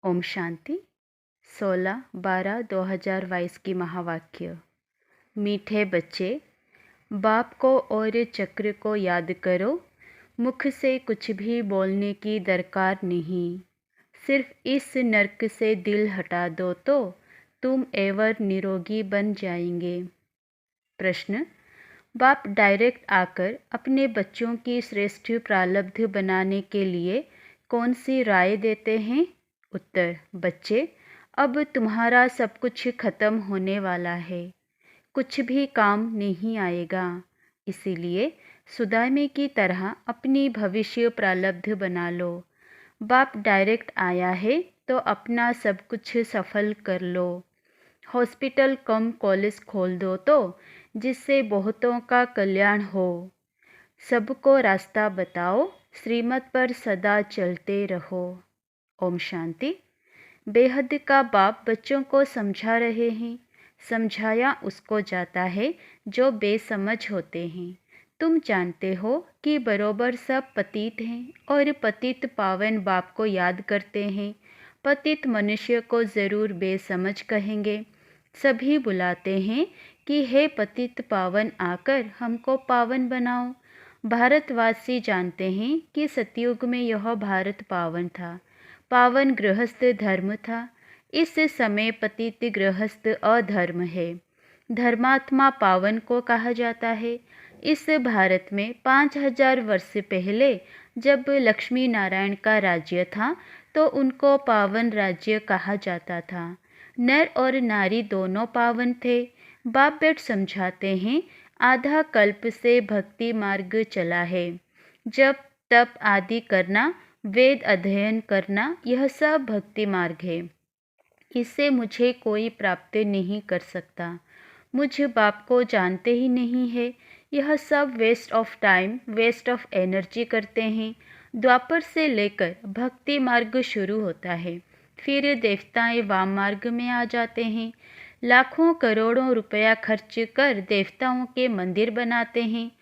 ओम शांति 16/12/2022 की महावाक्य। मीठे बच्चे, बाप को और चक्र को याद करो। मुख से कुछ भी बोलने की दरकार नहीं, सिर्फ इस नर्क से दिल हटा दो तो तुम एवर निरोगी बन जाएंगे। प्रश्न: बाप डायरेक्ट आकर अपने बच्चों की श्रेष्ठ प्रारब्ध बनाने के लिए कौन सी राय देते हैं? उत्तर: बच्चे, अब तुम्हारा सब कुछ खत्म होने वाला है, कुछ भी काम नहीं आएगा, इसीलिए सुदामे की तरह अपनी भविष्य प्रारब्ध बना लो। बाप डायरेक्ट आया है तो अपना सब कुछ सफल कर लो। हॉस्पिटल कम कॉलेज खोल दो तो जिससे बहुतों का कल्याण हो। सबको रास्ता बताओ, श्रीमत पर सदा चलते रहो। ओम शांति। बेहद का बाप बच्चों को समझा रहे हैं। समझाया उसको जाता है जो बेसमझ होते हैं। तुम जानते हो कि बरोबर सब पतित हैं और पतित पावन बाप को याद करते हैं। पतित मनुष्य को ज़रूर बेसमझ कहेंगे। सभी बुलाते हैं कि हे पतित पावन, आकर हमको पावन बनाओ। भारतवासी जानते हैं कि सतयुग में यह भारत पावन था, पावन गृहस्थ धर्म था। इस समय पतित गृहस्थ अधर्म है। धर्मात्मा पावन को कहा जाता है। इस भारत में 5000 वर्ष पहले जब लक्ष्मी नारायण का राज्य था तो उनको पावन राज्य कहा जाता था। नर और नारी दोनों पावन थे। बाप बेट समझाते हैं, आधा कल्प से भक्ति मार्ग चला है। जब तप आदि करना, वेद अध्ययन करना, यह सब भक्ति मार्ग है। इससे मुझे कोई प्राप्त नहीं कर सकता। मुझ बाप को जानते ही नहीं है। यह सब waste of time, waste of energy करते हैं। द्वापर से लेकर भक्ति मार्ग शुरू होता है, फिर देवताएं वाम मार्ग में आ जाते हैं। लाखों करोड़ों रुपया खर्च कर देवताओं के मंदिर बनाते हैं।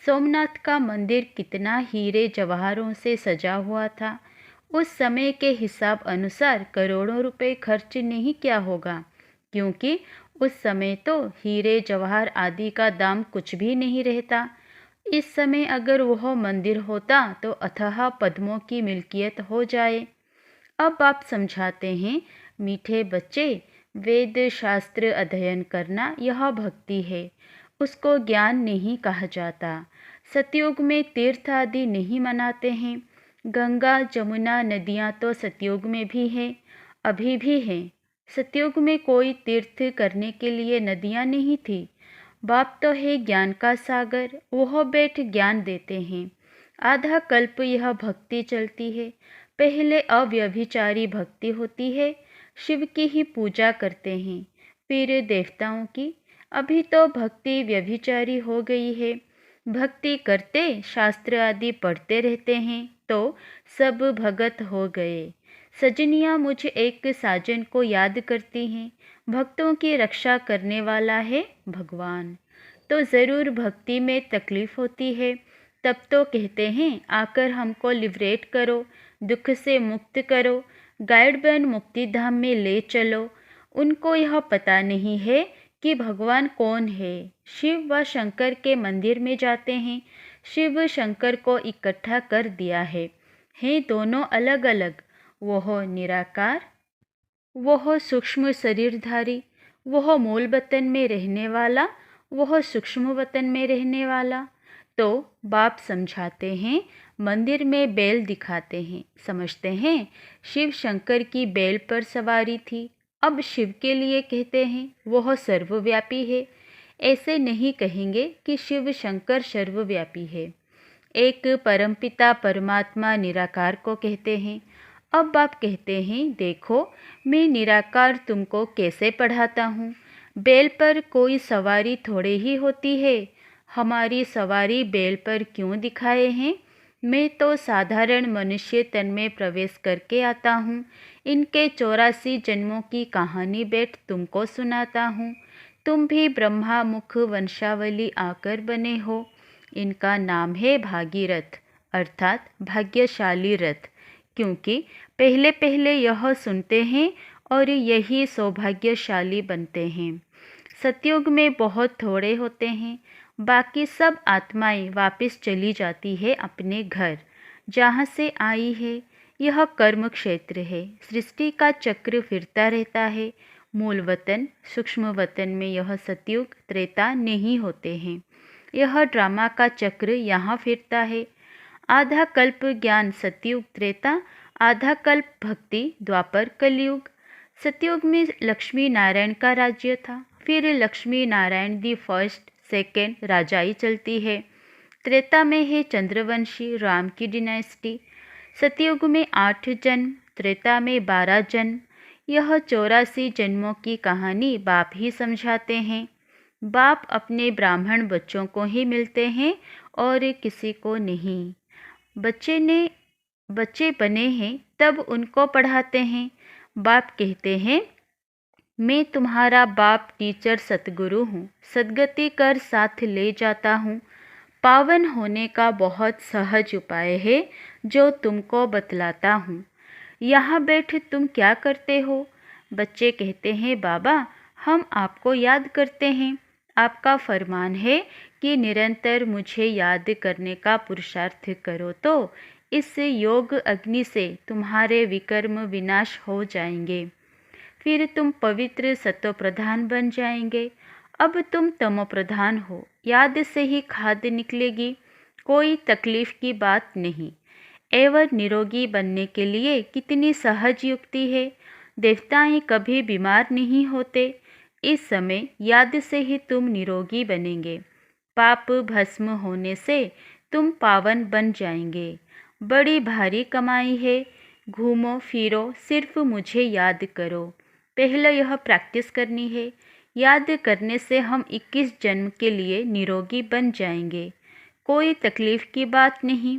सोमनाथ का मंदिर कितना हीरे जवाहरों से सजा हुआ था। उस समय के हिसाब अनुसार करोड़ों रुपए खर्च नहीं क्या होगा, क्योंकि उस समय तो हीरे जवाहर आदि का दाम कुछ भी नहीं रहता। इस समय अगर वह मंदिर होता तो अथाह पद्मों की मिल्कियत हो जाए। अब आप समझाते हैं, मीठे बच्चे, वेद शास्त्र अध्ययन करना यह भक्ति है, उसको ज्ञान नहीं कहा जाता। सतयुग में तीर्थ आदि नहीं मनाते हैं। गंगा जमुना नदियाँ तो सतयुग में भी हैं, अभी भी हैं। सतयुग में कोई तीर्थ करने के लिए नदियाँ नहीं थी। बाप तो है ज्ञान का सागर, वह बैठ ज्ञान देते हैं। आधा कल्प यह भक्ति चलती है। पहले अव्यभिचारी भक्ति होती है, शिव की ही पूजा करते हैं, फिर देवताओं की। अभी तो भक्ति व्यभिचारी हो गई है। भक्ति करते, शास्त्र आदि पढ़ते रहते हैं तो सब भगत हो गए। सजनियाँ मुझ एक साजन को याद करती हैं। भक्तों की रक्षा करने वाला है भगवान। तो ज़रूर भक्ति में तकलीफ़ होती है। तब तो कहते हैं, आकर हमको लिबरेट करो, दुख से मुक्त करो, गाइड बन मुक्ति धाम में ले चलो। उनको यह पता नहीं है कि भगवान कौन है। शिव व शंकर के मंदिर में जाते हैं। शिव शंकर को इकट्ठा कर दिया है। हैं दोनों अलग अलग, वह निराकार, वह सूक्ष्म शरीरधारी, वह मूल वतन में रहने वाला, वह सूक्ष्म वतन में रहने वाला। तो बाप समझाते हैं, मंदिर में बैल दिखाते हैं। समझते हैं शिव शंकर की बैल पर सवारी थी। अब शिव के लिए कहते हैं वह सर्वव्यापी है। ऐसे नहीं कहेंगे कि शिव शंकर सर्वव्यापी है। एक परमपिता परमात्मा निराकार को कहते हैं। अब आप कहते हैं, देखो मैं निराकार तुमको कैसे पढ़ाता हूँ। बैल पर कोई सवारी थोड़े ही होती है। हमारी सवारी बैल पर क्यों दिखाए हैं? मैं तो साधारण मनुष्य तन में प्रवेश करके आता हूँ। इनके 84 जन्मों की कहानी बैठ तुमको सुनाता हूँ। तुम भी ब्रह्मा मुख वंशावली आकर बने हो। इनका नाम है भागीरथ, अर्थात भाग्यशाली रथ। क्योंकि पहले पहले यह सुनते हैं और यही सौभाग्यशाली बनते हैं। सतयुग में बहुत थोड़े होते हैं, बाकी सब आत्माएं वापस चली जाती है अपने घर जहाँ से आई है। यह कर्म क्षेत्र है। सृष्टि का चक्र फिरता रहता है। मूल वतन सूक्ष्म वतन में यह सतयुग त्रेता नहीं होते हैं। यह ड्रामा का चक्र यहाँ फिरता है। आधा कल्प ज्ञान सतयुग त्रेता, आधा कल्प भक्ति द्वापर कलयुग। सतयुग में लक्ष्मी नारायण का राज्य था, फिर Lakshmi Narayan the first second राजाई चलती है। त्रेता में है चंद्रवंशी राम की डिनेस्टी। सतयुग में 8 जन्म, त्रेता में 12 जन्म। यह 84 जन्मों की कहानी बाप ही समझाते हैं। बाप अपने ब्राह्मण बच्चों को ही मिलते हैं और किसी को नहीं। बच्चे बने हैं तब उनको पढ़ाते हैं। बाप कहते हैं, मैं तुम्हारा बाप टीचर सतगुरु हूँ, सद्गति कर साथ ले जाता हूँ। पावन होने का बहुत सहज उपाय है जो तुमको बतलाता हूँ। यहाँ बैठ तुम क्या करते हो? बच्चे कहते हैं, बाबा हम आपको याद करते हैं। आपका फरमान है कि निरंतर मुझे याद करने का पुरुषार्थ करो तो इस योग अग्नि से तुम्हारे विकर्म विनाश हो जाएंगे। फिर तुम पवित्र सत्व प्रधान बन जाएंगे। अब तुम तमो प्रधान हो, याद से ही खाद निकलेगी, कोई तकलीफ की बात नहीं। एवं निरोगी बनने के लिए कितनी सहज युक्ति है। देवताएं कभी बीमार नहीं होते। इस समय याद से ही तुम निरोगी बनेंगे। पाप भस्म होने से तुम पावन बन जाएंगे। बड़ी भारी कमाई है। घूमो फिरो, सिर्फ मुझे याद करो। पहले यह प्रैक्टिस करनी है। याद करने से हम 21 जन्म के लिए निरोगी बन जाएंगे। कोई तकलीफ की बात नहीं,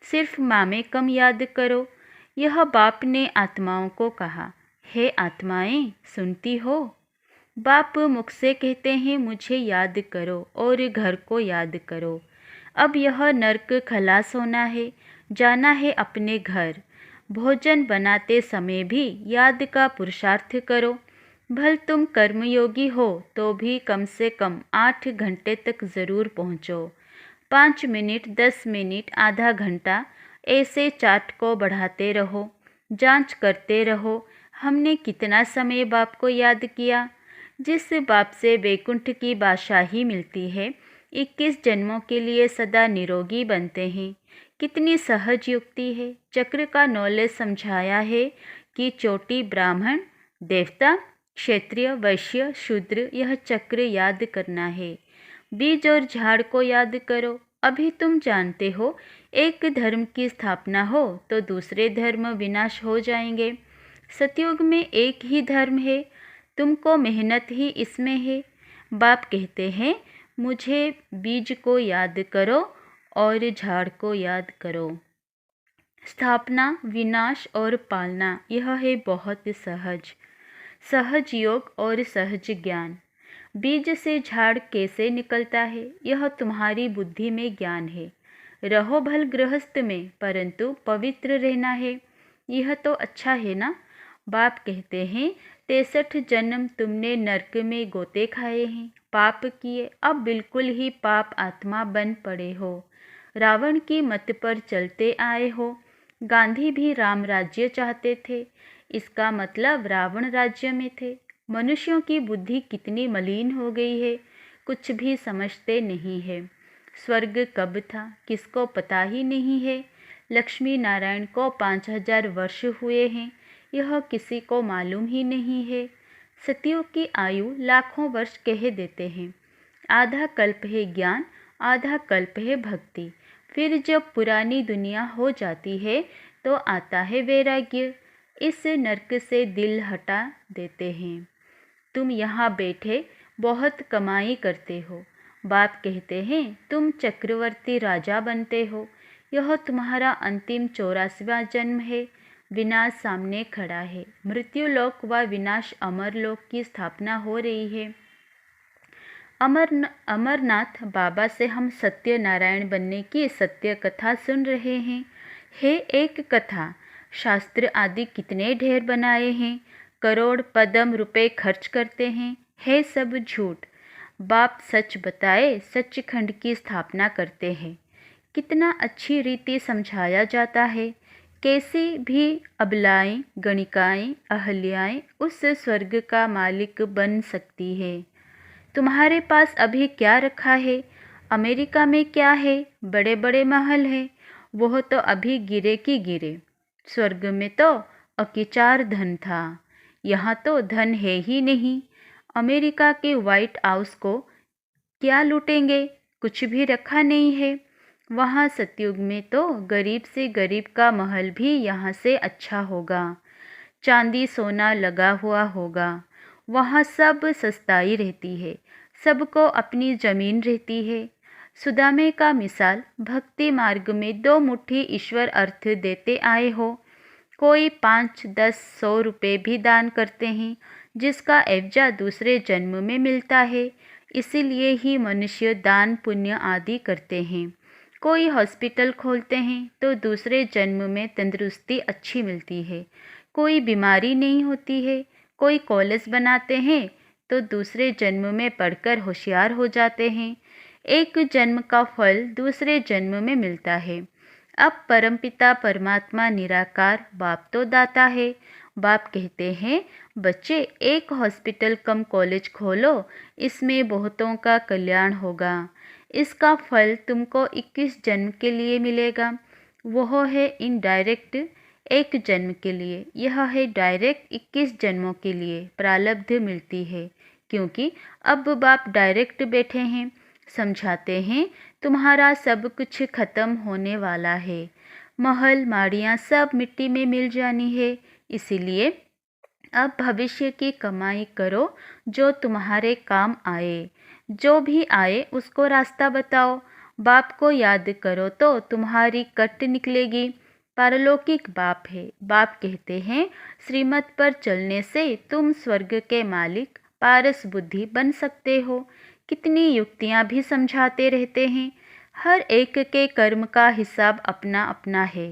सिर्फ मामे कम याद करो। यह बाप ने आत्माओं को कहा। हे आत्माएं, सुनती हो? बाप मुख से कहते हैं, मुझे याद करो और घर को याद करो। अब यह नरक खलास होना है, जाना है अपने घर। भोजन बनाते समय भी याद का पुरुषार्थ करो। भल तुम कर्मयोगी हो तो भी कम से कम 8 घंटे तक ज़रूर पहुँचो। 5 मिनट, 10 मिनट, आधा घंटा, ऐसे चार्ट को बढ़ाते रहो। जांच करते रहो, हमने कितना समय बाप को याद किया। जिस बाप से वैकुंठ की बादशाही मिलती है, 21 जन्मों के लिए सदा निरोगी बनते हैं। कितनी सहज युक्ति है। चक्र का नॉलेज समझाया है कि चोटी ब्राह्मण, देवता, क्षत्रिय, वैश्य, शूद्र, यह चक्र याद करना है। बीज और झाड़ को याद करो। अभी तुम जानते हो, एक धर्म की स्थापना हो तो दूसरे धर्म विनाश हो जाएंगे। सतयुग में एक ही धर्म है, तुमको मेहनत ही इसमें है। बाप कहते हैं, मुझे बीज को याद करो और झाड़ को याद करो। स्थापना, विनाश और पालना, यह है बहुत सहज योग और सहज ज्ञान। बीज से झाड़ कैसे निकलता है, यह तुम्हारी बुद्धि में ज्ञान है। रहो भल गृहस्थ में, परंतु पवित्र रहना है। यह तो अच्छा है ना? बाप कहते हैं, 63 जन्म तुमने नरक में गोते खाए हैं, पाप किए, अब बिल्कुल ही पाप आत्मा बन पड़े हो। रावण की मत पर चलते आए हो। गांधी भी राम राज्य चाहते थे, इसका मतलब रावण राज्य में थे। मनुष्यों की बुद्धि कितनी मलिन हो गई है, कुछ भी समझते नहीं है। स्वर्ग कब था, किसको पता ही नहीं है। लक्ष्मी नारायण को 5000 वर्ष हुए हैं, यह किसी को मालूम ही नहीं है। सतयुग की आयु लाखों वर्ष कह देते हैं। आधा कल्प है ज्ञान, आधा कल्प है भक्ति। फिर जब पुरानी दुनिया हो जाती है तो आता है वैराग्य। इस नरक से दिल हटा देते हैं। तुम यहाँ बैठे बहुत कमाई करते हो। बाप कहते हैं, तुम चक्रवर्ती राजा बनते हो। यह तुम्हारा अंतिम 84वां जन्म है। विनाश सामने खड़ा है। मृत्युलोक व विनाश अमरलोक की स्थापना हो रही है। अमरनाथ बाबा से हम सत्य नारायण बनने की सत्य कथा सुन रहे हैं। है एक कथा, शास्त्र आदि कितने ढेर बनाए हैं, करोड़ पदम रुपए खर्च करते हैं, है सब झूठ। बाप सच बताए सचखंड की स्थापना करते हैं। कितना अच्छी रीति समझाया जाता है। कैसी भी अबलाएं, गणिकाएं, अहल्याएं उस स्वर्ग का मालिक बन सकती है। तुम्हारे पास अभी क्या रखा है? अमेरिका में क्या है? बड़े बड़े महल हैं, वह तो अभी गिरे की गिरे। स्वर्ग में तो अकिचार धन था, यहाँ तो धन है ही नहीं। अमेरिका के व्हाइट हाउस को क्या लूटेंगे? कुछ भी रखा नहीं है। वहाँ सतयुग में तो गरीब से गरीब का महल भी यहाँ से अच्छा होगा। चांदी सोना लगा हुआ होगा। वहाँ सब सस्ताई रहती है, सबको अपनी जमीन रहती है। सुदामे का मिसाल भक्ति मार्ग में 2 मुट्ठी ईश्वर अर्थ देते आए हो। कोई 5, 10, 100 रुपये भी दान करते हैं, जिसका एवजा दूसरे जन्म में मिलता है। इसीलिए ही मनुष्य दान पुण्य आदि करते हैं। कोई हॉस्पिटल खोलते हैं तो दूसरे जन्म में तंदुरुस्ती अच्छी मिलती है, कोई बीमारी नहीं होती है। कोई कॉलेज बनाते हैं तो दूसरे जन्म में पढ़कर होशियार हो जाते हैं। एक जन्म का फल दूसरे जन्म में मिलता है। अब परमपिता परमात्मा निराकार बाप तो दाता है। बाप कहते हैं, बच्चे एक हॉस्पिटल कम कॉलेज खोलो, इसमें बहुतों का कल्याण होगा। इसका फल तुमको 21 जन्म के लिए मिलेगा। वह है इनडायरेक्ट 1 जन्म के लिए, यह है डायरेक्ट 21 जन्मों के लिए प्रारब्ध मिलती है। क्योंकि अब बाप डायरेक्ट बैठे हैं, समझाते हैं तुम्हारा सब कुछ खत्म होने वाला है। महल माड़ियाँ सब मिट्टी में मिल जानी है। इसीलिए अब भविष्य की कमाई करो जो तुम्हारे काम आए। जो भी आए उसको रास्ता बताओ। बाप को याद करो तो तुम्हारी कट निकलेगी। पारलौकिक बाप है। बाप कहते हैं, श्रीमत पर चलने से तुम स्वर्ग के मालिक पारस बुद्धि बन सकते हो। कितनी युक्तियाँ भी समझाते रहते हैं। हर एक के कर्म का हिसाब अपना अपना है।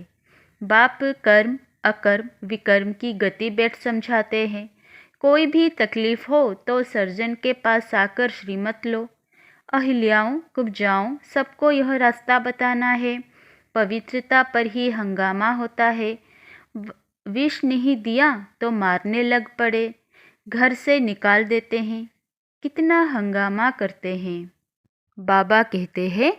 बाप कर्म अकर्म विकर्म की गति बैठ समझाते हैं। कोई भी तकलीफ हो तो सर्जन के पास आकर श्रीमत लो। अहिल्याओं कुब्जाओं सबको यह रास्ता बताना है। पवित्रता पर ही हंगामा होता है। विष नहीं दिया तो मारने लग पड़े, घर से निकाल देते हैं। कितना हंगामा करते हैं। बाबा कहते हैं,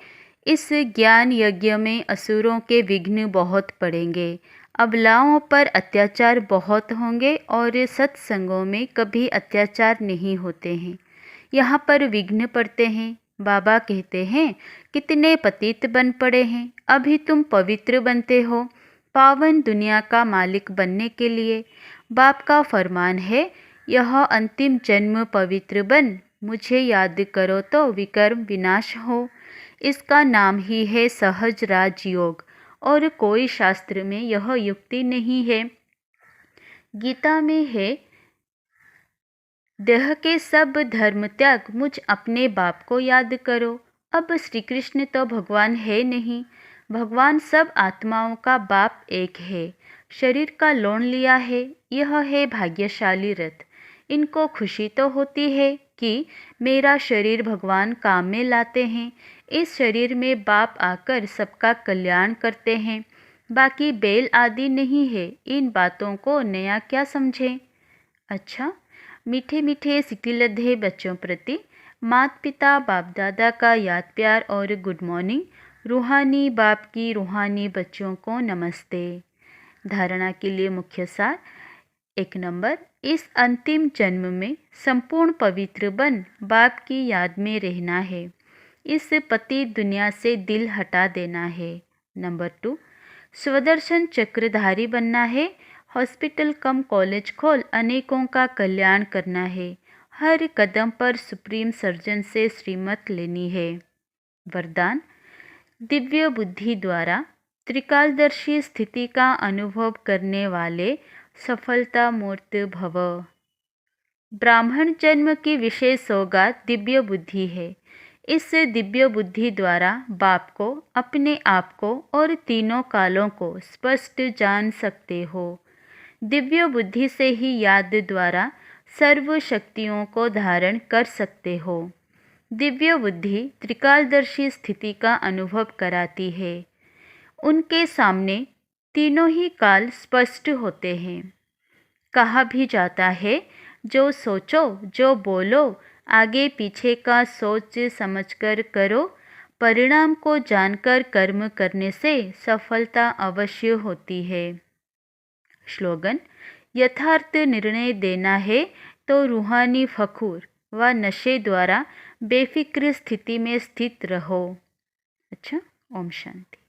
इस ज्ञान यज्ञ में असुरों के विघ्न बहुत पड़ेंगे। अबलाओं पर अत्याचार बहुत होंगे और सत्संगों में कभी अत्याचार नहीं होते हैं, यहाँ पर विघ्न पड़ते हैं। बाबा कहते हैं, कितने पतित बन पड़े हैं, अभी तुम पवित्र बनते हो पावन दुनिया का मालिक बनने के लिए। बाप का फरमान है, यह अंतिम जन्म पवित्र बन, मुझे याद करो तो विकर्म विनाश हो। इसका नाम ही है सहज राजयोग और कोई शास्त्र में यह युक्ति नहीं है। गीता में है, देह के सब धर्म त्याग, मुझ अपने बाप को याद करो। अब श्री कृष्ण तो भगवान है नहीं, भगवान सब आत्माओं का बाप एक है। शरीर का लोन लिया है, यह है भाग्यशाली रथ। इनको खुशी तो होती है कि मेरा शरीर भगवान काम में लाते हैं। इस शरीर में बाप आकर सबका कल्याण करते हैं। बाकी बेल आदि नहीं है, इन बातों को नया क्या समझें। अच्छा, मीठे मीठे सिकिलधे बच्चों प्रति माता पिता बाप दादा का याद प्यार और गुड मॉर्निंग। रूहानी बाप की रूहानी बच्चों को नमस्ते। धारणा के लिए मुख्य सार। 1 नंबर, इस अंतिम जन्म में संपूर्ण पवित्र बन बाप की याद में रहना है। इस पति दुनिया से दिल हटा देना है। नंबर 2, स्वदर्शन चक्रधारी बनना है। हॉस्पिटल कम कॉलेज खोल अनेकों का कल्याण करना है। हर कदम पर सुप्रीम सर्जन से श्रीमत लेनी है। वरदान, दिव्य बुद्धि द्वारा त्रिकालदर्शी स्थिति का अनुभव करने वाले सफलता मूर्त भव। ब्राह्मण जन्म की विशेष सौगात दिव्य बुद्धि है। इस दिव्य बुद्धि द्वारा बाप को, अपने आप को और तीनों कालों को स्पष्ट जान सकते हो। दिव्य बुद्धि से ही याद द्वारा सर्व शक्तियों को धारण कर सकते हो। दिव्य बुद्धि त्रिकालदर्शी स्थिति का अनुभव कराती है। उनके सामने तीनों ही काल स्पष्ट होते हैं। कहा भी जाता है, जो सोचो, जो बोलो, आगे पीछे का सोच समझकर करो। परिणाम को जानकर कर्म करने से सफलता अवश्य होती है। स्लोगन: यथार्थ निर्णय देना है तो रूहानी फखूर व नशे द्वारा बेफिक्र स्थिति में स्थित रहो। अच्छा, ओम शांति।